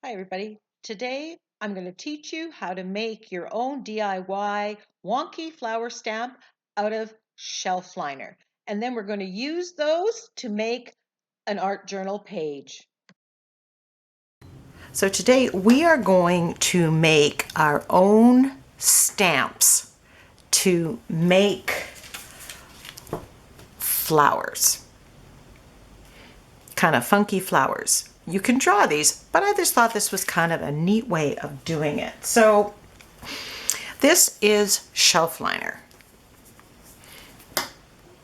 Hi everybody. Today I'm going to teach you how to make your own DIY wonky flower stamp out of shelf liner. And then we're going to use those to make an art journal page. So today we are going to make our own stamps to make flowers. Kind of funky flowers. You can draw these, but I just thought this was kind of a neat way of doing it. So this is shelf liner. You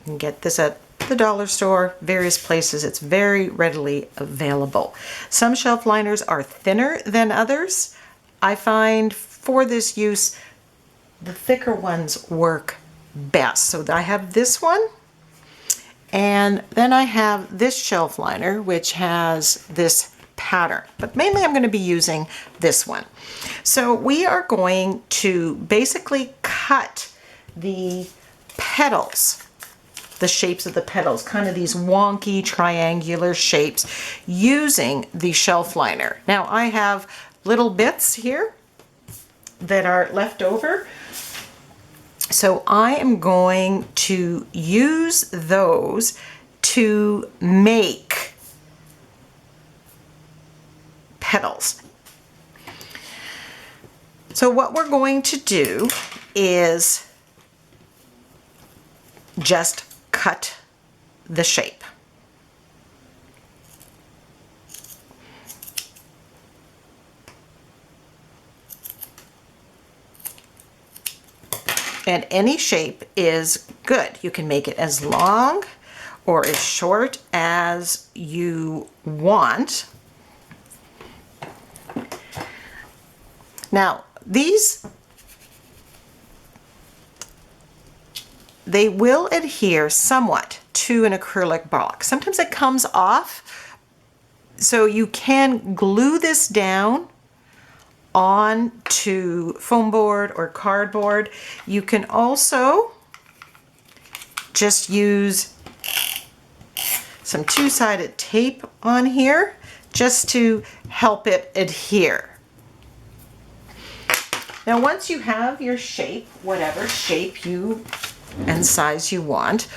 can get this at the dollar store, various places. It's very readily available. Some shelf liners are thinner than others. I find for this use, the thicker ones work best. So I have this one, and then I have this shelf liner, which has this pattern, but mainly I'm going to be using this one. So we are going to basically cut the petals, the shapes of the petals, kind of these wonky triangular shapes using the shelf liner. Now I have little bits here that are left over. So I am going to use those to make petals. So what we're going to do is just cut the shape. And any shape is good. You can make it as long or as short as you want. Now, these, they will adhere somewhat to an acrylic block. Sometimes it comes off, so you can glue this down onto foam board or cardboard. You can also just use some two-sided tape on here just to help it adhere. Now once you have your shape, whatever shape you and size you want,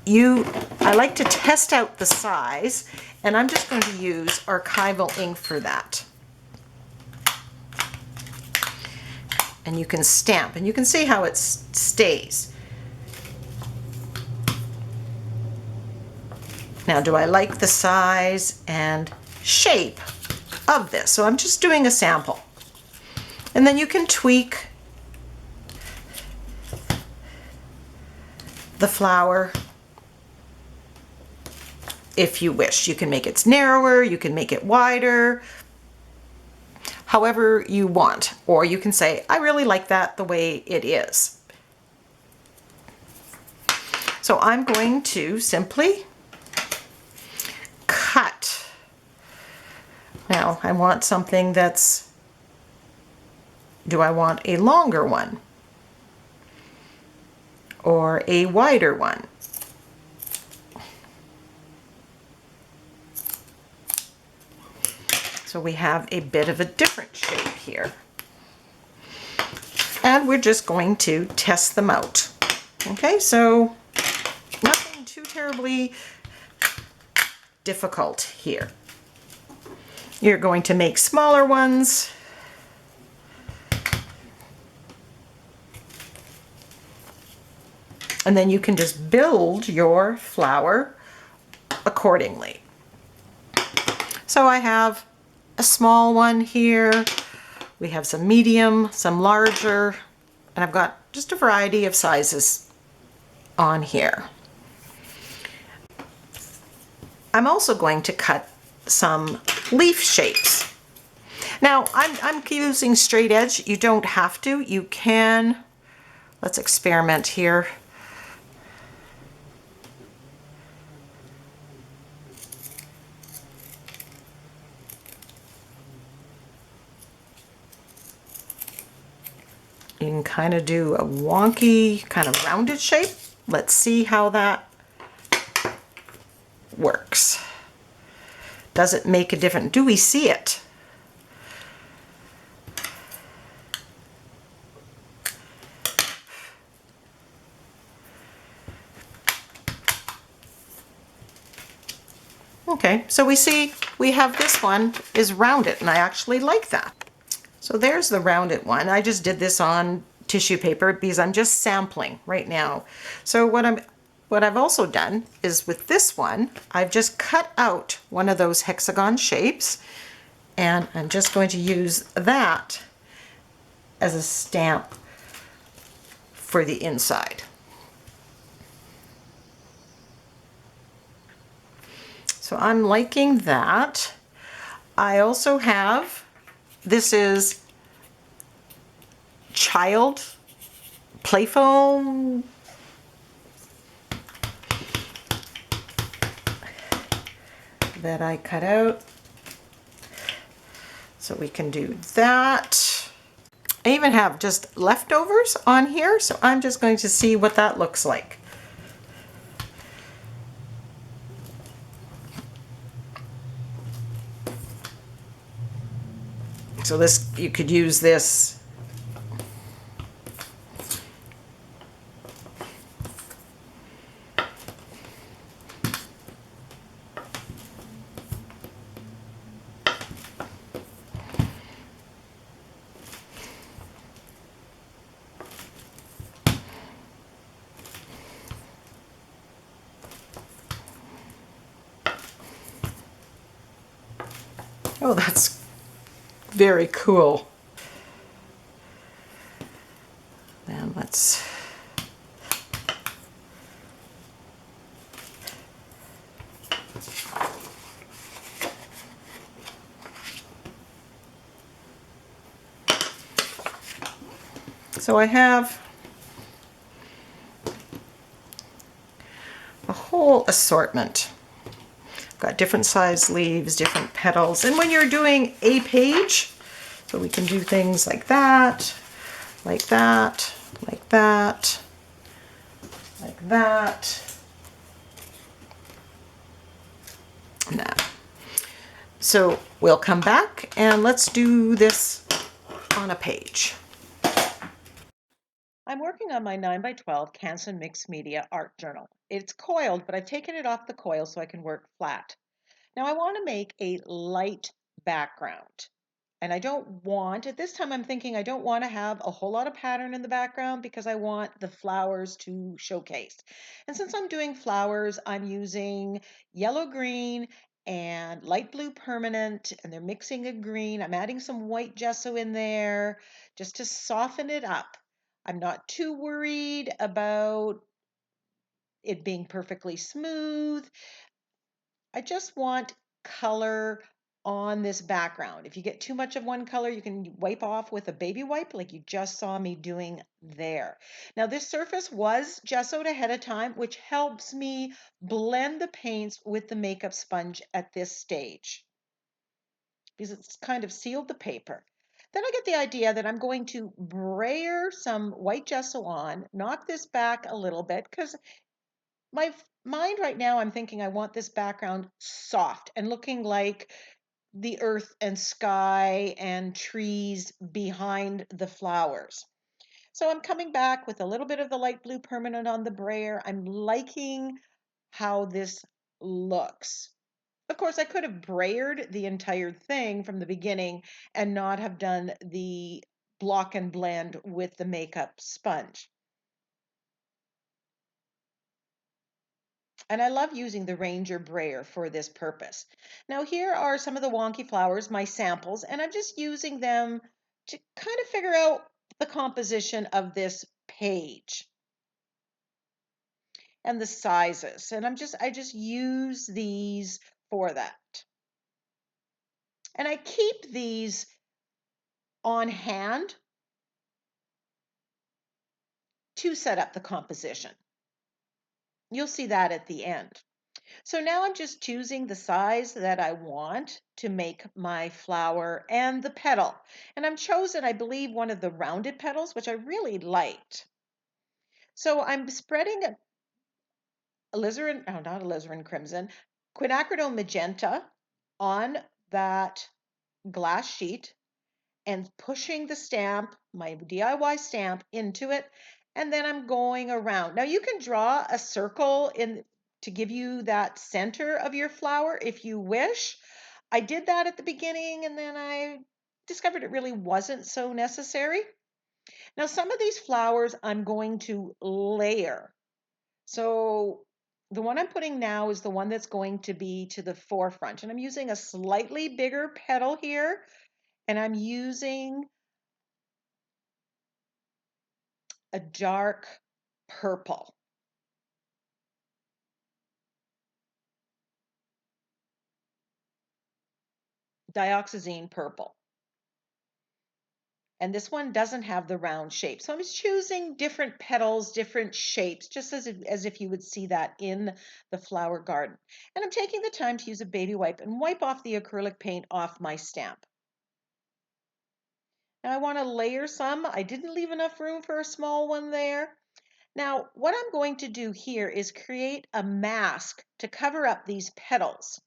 I like to test out the size, and I'm just going to use archival ink for that. And you can stamp, and you can see how it stays. Now, do I like the size and shape of this? So I'm just doing a sample. And then you can tweak the flower if you wish. You can make it narrower, you can make it wider, however you want, or you can say, I really like that the way it is. So I'm going to simply cut. Now I want something that's, do I want a longer one or a wider one? So we have a bit of a different shape here. And we're just going to test them out. Okay, so nothing too terribly difficult here. You're going to make smaller ones. And then you can just build your flower accordingly. So I have a small one here, we have some medium, some larger, and I've got just a variety of sizes on here. I'm also going to cut some leaf shapes. Now I'm using straight edge. You don't have to. You can. Let's experiment here. You can kind of do a wonky, kind of rounded shape. Let's see how that works. Does it make a difference? Do we see it? Okay, so we see we have this one is rounded, and I actually like that. So there's the rounded one. I just did this on tissue paper because I'm just sampling right now. So what I've also done is with this one, I've just cut out one of those hexagon shapes, and I'm just going to use that as a stamp for the inside. So I'm liking that. I also have, this is child play foam that I cut out. So we can do that. I even have just leftovers on here, so I'm just going to see what that looks like. So this, you could use this oh, that's very cool. Then let's so I have a whole assortment. Got different size leaves, different petals, and when you're doing a page, so we can do things like that, like that, like that, like that. Now, so we'll come back and let's do this on a page. I'm working on my 9x12 Canson Mixed Media art journal. It's coiled, but I've taken it off the coil so I can work flat. Now I want to make a light background. And I don't want, at this time I'm thinking I don't want to have a whole lot of pattern in the background because I want the flowers to showcase. And since I'm doing flowers, I'm using yellow green and light blue permanent, and they're mixing a green. I'm adding some white gesso in there just to soften it up. I'm not too worried about it being perfectly smooth. I just want color on this background. If you get too much of one color, you can wipe off with a baby wipe like you just saw me doing there. Now this surface was gessoed ahead of time, which helps me blend the paints with the makeup sponge at this stage because it's kind of sealed the paper. Then I get the idea that I'm going to brayer some white gesso on, knock this back a little bit because my mind right now, I'm thinking I want this background soft and looking like the earth and sky and trees behind the flowers. So I'm coming back with a little bit of the light blue permanent on the brayer. I'm liking how this looks. Of course, I could have brayered the entire thing from the beginning and not have done the block and blend with the makeup sponge. And I love using the Ranger brayer for this purpose. Now here are some of the wonky flowers, my samples, and I'm just using them to kind of figure out the composition of this page and the sizes. And I just use these for that. And I keep these on hand to set up the composition. You'll see that at the end. So now I'm just choosing the size that I want to make my flower and the petal. And I'm chosen, I believe, one of the rounded petals, which I really liked. So I'm spreading a alizarin, oh, not alizarin crimson, quinacridone magenta on that glass sheet and pushing the stamp, my DIY stamp, into it. And then I'm going around. Now you can draw a circle in to give you that center of your flower if you wish. I did that at the beginning and then I discovered it really wasn't so necessary. Now, some of these flowers I'm going to layer. So the one I'm putting now is the one that's going to be to the forefront. And I'm using a slightly bigger petal here. And I'm using a dark purple. Dioxazine purple. And this one doesn't have the round shape. So I'm just choosing different petals, different shapes, just as if you would see that in the flower garden. And I'm taking the time to use a baby wipe and wipe off the acrylic paint off my stamp. Now I want to layer some. I didn't leave enough room for a small one there. Now, what I'm going to do here is create a mask to cover up these petals.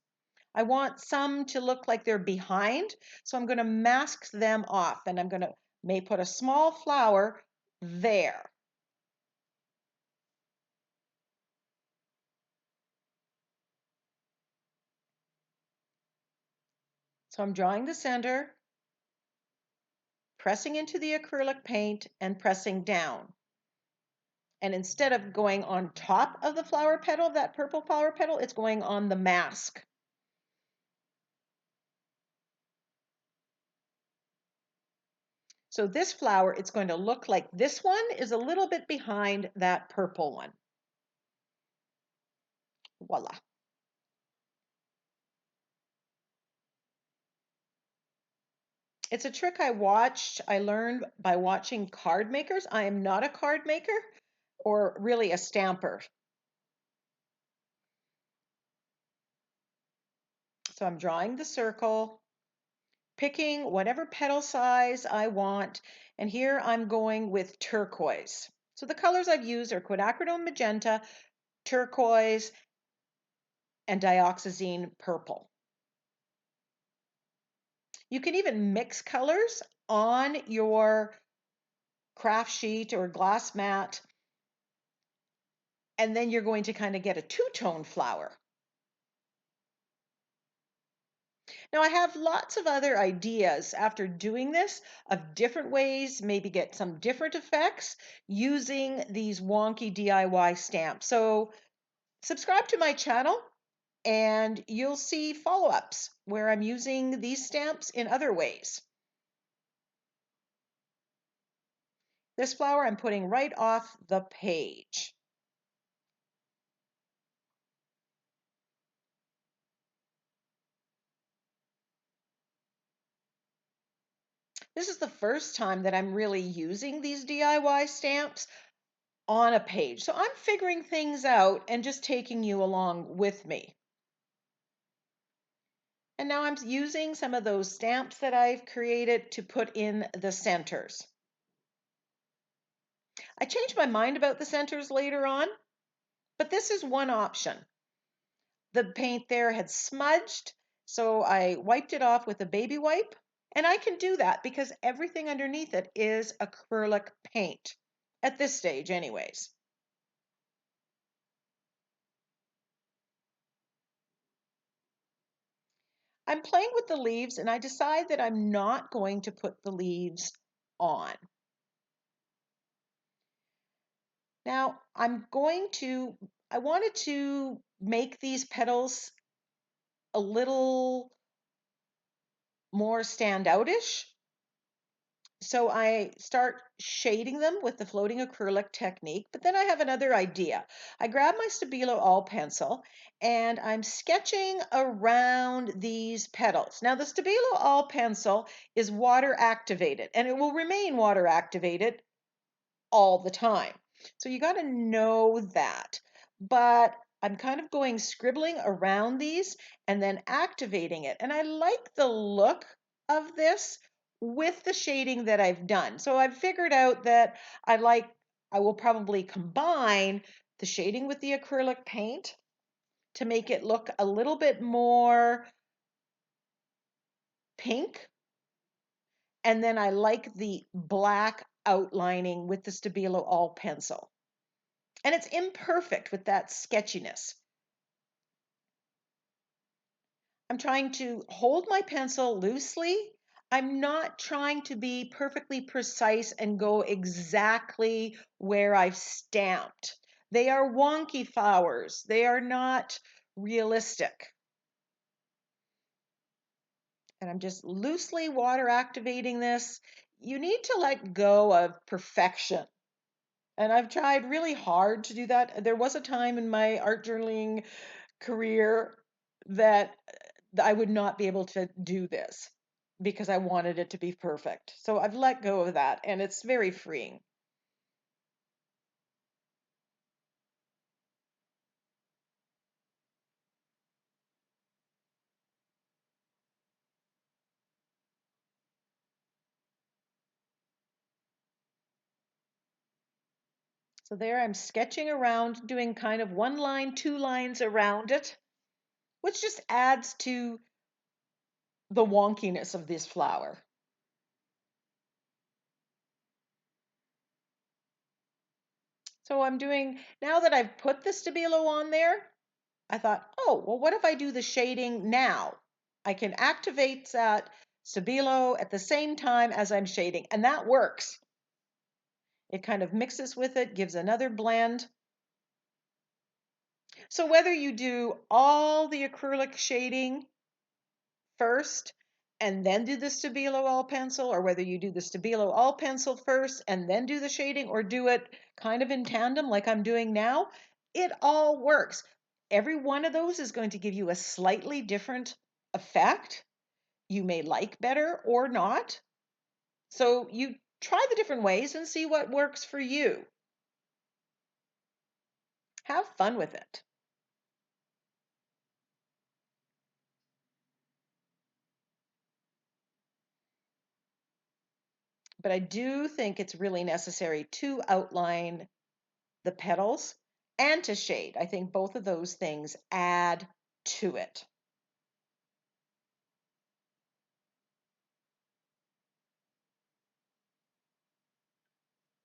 I want some to look like they're behind, so I'm going to mask them off, and I'm going to may put a small flower there. So I'm drawing the center, pressing into the acrylic paint, and pressing down. And instead of going on top of the flower petal, that purple flower petal, it's going on the mask. So this flower, it's going to look like this one is a little bit behind that purple one. Voila. It's a trick I learned by watching card makers. I am not a card maker or really a stamper. So I'm drawing the circle, picking whatever petal size I want, and here I'm going with turquoise. So the colors I've used are quinacridone magenta, turquoise, and dioxazine purple. You can even mix colors on your craft sheet or glass mat, and then you're going to kind of get a two-tone flower. Now I have lots of other ideas after doing this of different ways, maybe get some different effects using these wonky DIY stamps. So subscribe to my channel and you'll see follow-ups where I'm using these stamps in other ways. This flower I'm putting right off the page. This is the first time that I'm really using these DIY stamps on a page. So I'm figuring things out and just taking you along with me. And now I'm using some of those stamps that I've created to put in the centers. I changed my mind about the centers later on, but this is one option. The paint there had smudged, so I wiped it off with a baby wipe. And I can do that because everything underneath it is acrylic paint, at this stage anyways. I'm playing with the leaves and I decide that I'm not going to put the leaves on. Now I wanted to make these petals a little more standoutish. So I start shading them with the floating acrylic technique, but then I have another idea. I grab my Stabilo All pencil and I'm sketching around these petals. Now the Stabilo All pencil is water activated and it will remain water activated all the time. So you got to know that. But I'm kind of going scribbling around these and then activating it. And I like the look of this with the shading that I've done. So I've figured out that I will probably combine the shading with the acrylic paint to make it look a little bit more pink. And then I like the black outlining with the Stabilo All pencil. And it's imperfect with that sketchiness. I'm trying to hold my pencil loosely. I'm not trying to be perfectly precise and go exactly where I've stamped. They are wonky flowers. They are not realistic. And I'm just loosely water activating this. You need to let go of perfection. And I've tried really hard to do that. There was a time in my art journaling career that I would not be able to do this because I wanted it to be perfect. So I've let go of that, and it's very freeing. So there I'm sketching around, doing kind of one line, two lines around it, which just adds to the wonkiness of this flower. So I'm doing, now that I've put the stabilo on there, I thought, oh, well, what if I do the shading now? I can activate that stabilo at the same time as I'm shading, and that works. It kind of mixes with it, gives another blend. So whether you do all the acrylic shading first and then do the Stabilo all pencil, or whether you do the Stabilo all pencil first and then do the shading, or do it kind of in tandem like I'm doing now, it all works. Every one of those is going to give you a slightly different effect. You may like better or not. So you try the different ways and see what works for you. Have fun with it. But I do think it's really necessary to outline the petals and to shade. I think both of those things add to it.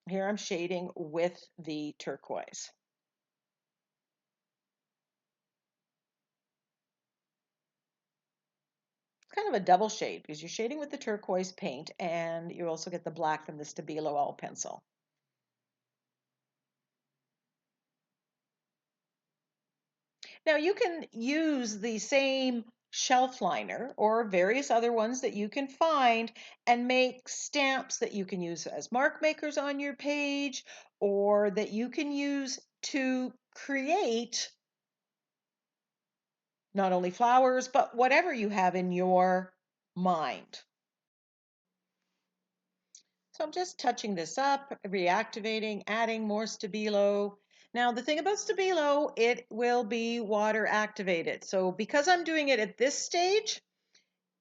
Here I'm shading with the turquoise. It's kind of a double shade because you're shading with the turquoise paint and you also get the black from the Stabilo all pencil. Now you can use the same shelf liner or various other ones that you can find and make stamps that you can use as mark makers on your page, or that you can use to create not only flowers, but whatever you have in your mind. So I'm just touching this up, reactivating, adding more Stabilo. Now the thing about Stabilo, it will be water activated. So because I'm doing it at this stage,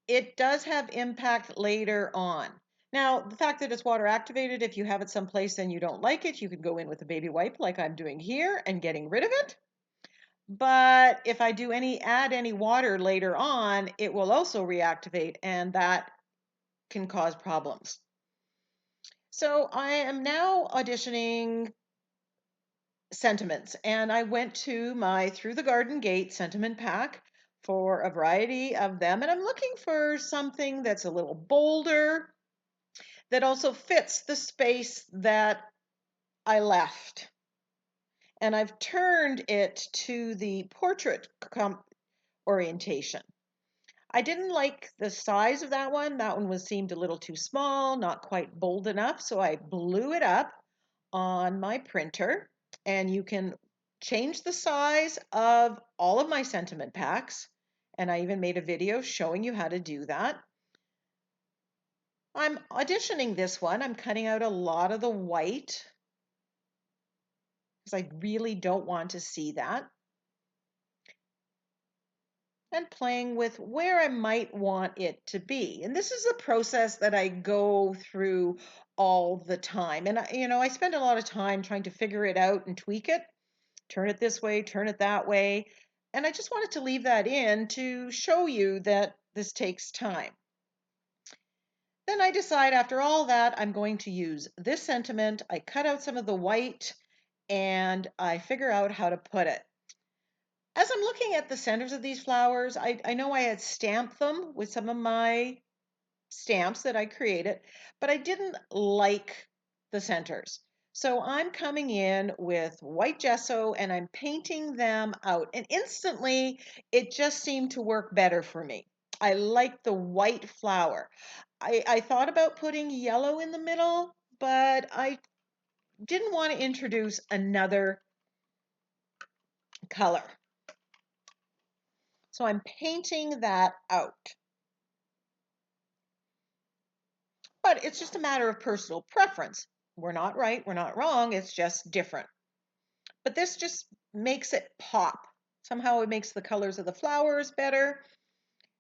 it does have impact later on. Now, the fact that it's water activated, if you have it someplace and you don't like it, you can go in with a baby wipe like I'm doing here and getting rid of it. But if I do add any water later on, it will also reactivate, and that can cause problems. So I am now auditioning sentiments, and I went to my Through the Garden Gate sentiment pack for a variety of them, and I'm looking for something that's a little bolder, that also fits the space that I left. And I've turned it to the portrait orientation. I didn't like the size of that one. That one seemed a little too small, not quite bold enough. So I blew it up on my printer, and you can change the size of all of my sentiment packs. And I even made a video showing you how to do that. I'm auditioning this one. I'm cutting out a lot of the white because I really don't want to see that. And playing with where I might want it to be. And this is a process that I go through all the time. And I spend a lot of time trying to figure it out and tweak it, turn it this way, turn it that way. And I just wanted to leave that in to show you that this takes time. Then I decide after all that, I'm going to use this sentiment. I cut out some of the white and I figure out how to put it. As I'm looking at the centers of these flowers, I know I had stamped them with some of my stamps that I created, but I didn't like the centers. So I'm coming in with white gesso and I'm painting them out. And instantly, it just seemed to work better for me. I like the white flower. I thought about putting yellow in the middle, but I didn't want to introduce another color. So I'm painting that out. But it's just a matter of personal preference. We're not right, we're not wrong, it's just different. But this just makes it pop. Somehow it makes the colors of the flowers better.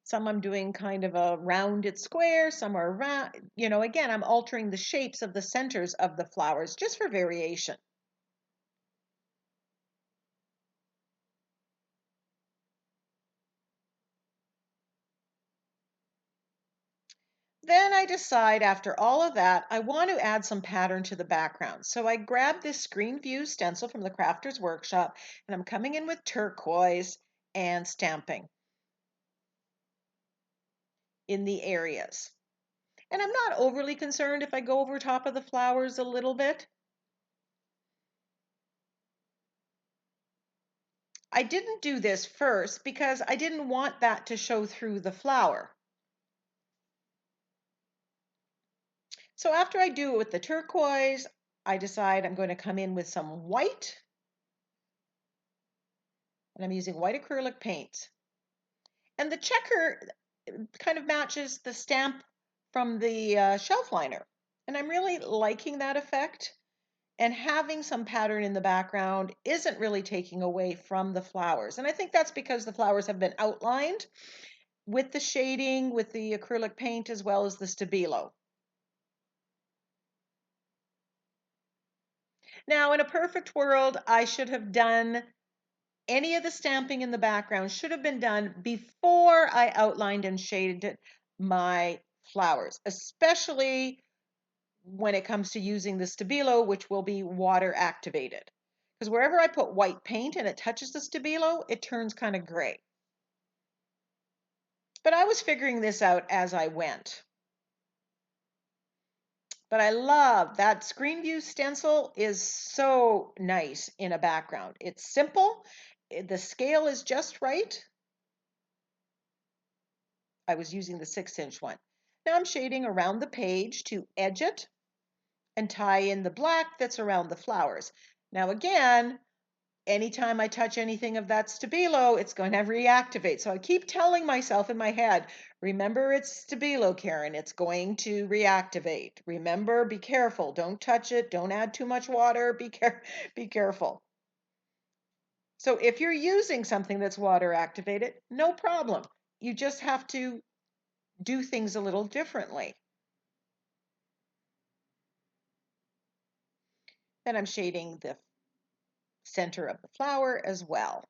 Some I'm doing kind of a rounded square, some are round. Again, I'm altering the shapes of the centers of the flowers just for variation. Then I decide after all of that, I want to add some pattern to the background. So I grab this screen view stencil from the Crafter's Workshop and I'm coming in with turquoise and stamping in the areas. And I'm not overly concerned if I go over top of the flowers a little bit. I didn't do this first because I didn't want that to show through the flower. So after I do it with the turquoise, I decide I'm going to come in with some white, and I'm using white acrylic paint. And the checker kind of matches the stamp from the shelf liner. And I'm really liking that effect. And having some pattern in the background isn't really taking away from the flowers. And I think that's because the flowers have been outlined with the shading, with the acrylic paint, as well as the Stabilo. Now, in a perfect world, I should have done any of the stamping in the background should have been done before I outlined and shaded my flowers, especially when it comes to using the Stabilo, which will be water activated. Because wherever I put white paint and it touches the Stabilo, it turns kind of gray. But I was figuring this out as I went. But I love that screen view stencil is so nice in a background. It's simple, the scale is just right. I was using the 6-inch one. Now I'm shading around the page to edge it and tie in the black that's around the flowers. Now again, anytime I touch anything of that Stabilo, it's going to reactivate. So I keep telling myself in my head, remember it's Stabilo, Karen, it's going to reactivate. Remember, be careful, don't touch it, don't add too much water, be careful. So if you're using something that's water activated, no problem. You just have to do things a little differently. Then I'm shading the center of the flower as well.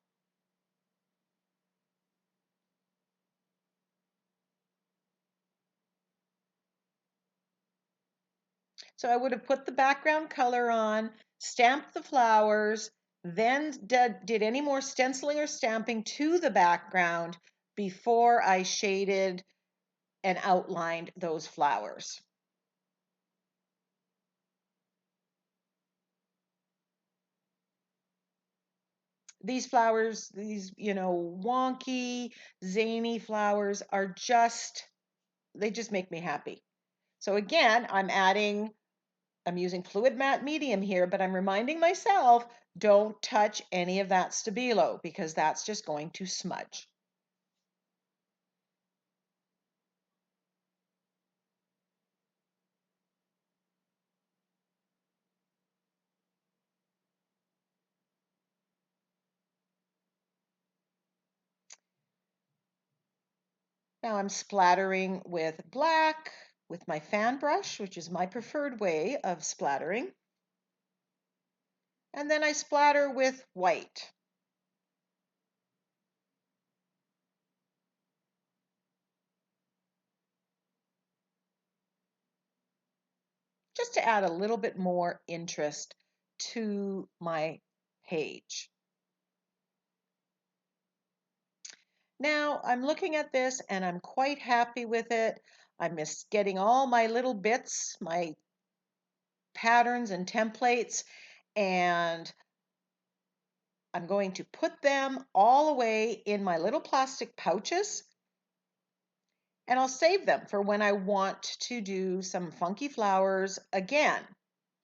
So I would have put the background color on, stamped the flowers, then did any more stenciling or stamping to the background before I shaded and outlined those flowers. These flowers, these, wonky, zany flowers are they just make me happy. So again, I'm using fluid matte medium here, but I'm reminding myself, don't touch any of that Stabilo because that's just going to smudge. Now I'm splattering with black with my fan brush, which is my preferred way of splattering. And then I splatter with white. Just to add a little bit more interest to my page. Now I'm looking at this and I'm quite happy with it. I'm just getting all my little bits, my patterns and templates, and I'm going to put them all away in my little plastic pouches, and I'll save them for when I want to do some funky flowers again.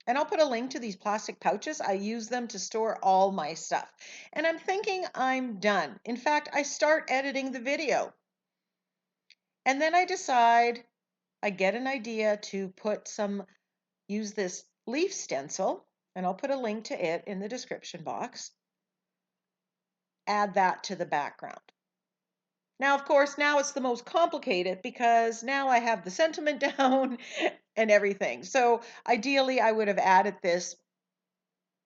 And I'll put a link to these plastic pouches. I use them to store all my stuff. And I'm thinking I'm done. In fact, I start editing the video. And then I decide, I get an idea to use this leaf stencil, and I'll put a link to it in the description box. Add that to the background. Now, of course, now it's the most complicated because now I have the sentiment down and everything. So ideally, I would have added this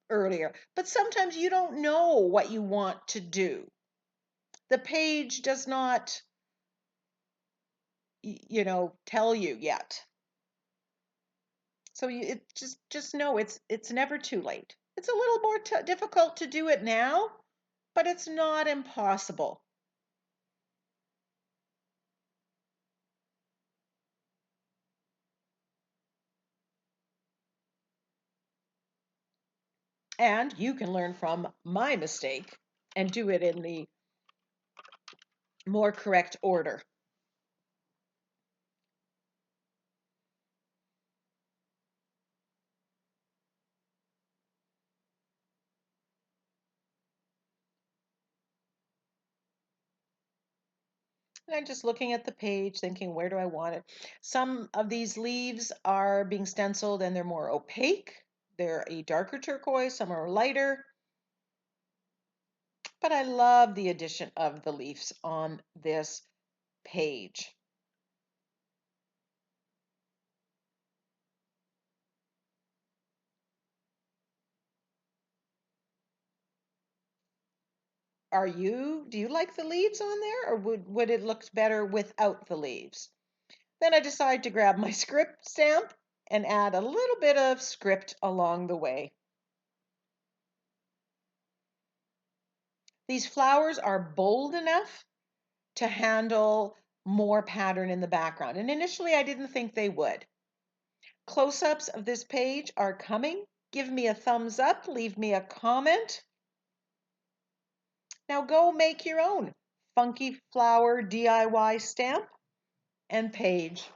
earlier, but sometimes you don't know what you want to do. The page does not, tell you yet. So just know it's never too late. It's a little more difficult to do it now, but it's not impossible. And you can learn from my mistake and do it in the more correct order. And I'm just looking at the page, thinking, where do I want it? Some of these leaves are being stenciled and they're more opaque. They're a darker turquoise, some are lighter. But I love the addition of the leaves on this page. Do you like the leaves on there, or would it look better without the leaves? Then I decide to grab my script stamp and add a little bit of script along the way. These flowers are bold enough to handle more pattern in the background, and initially I didn't think they would. Close-ups of this page are coming. Give me a thumbs up, leave me a comment. Now go make your own funky flower DIY stamp and page.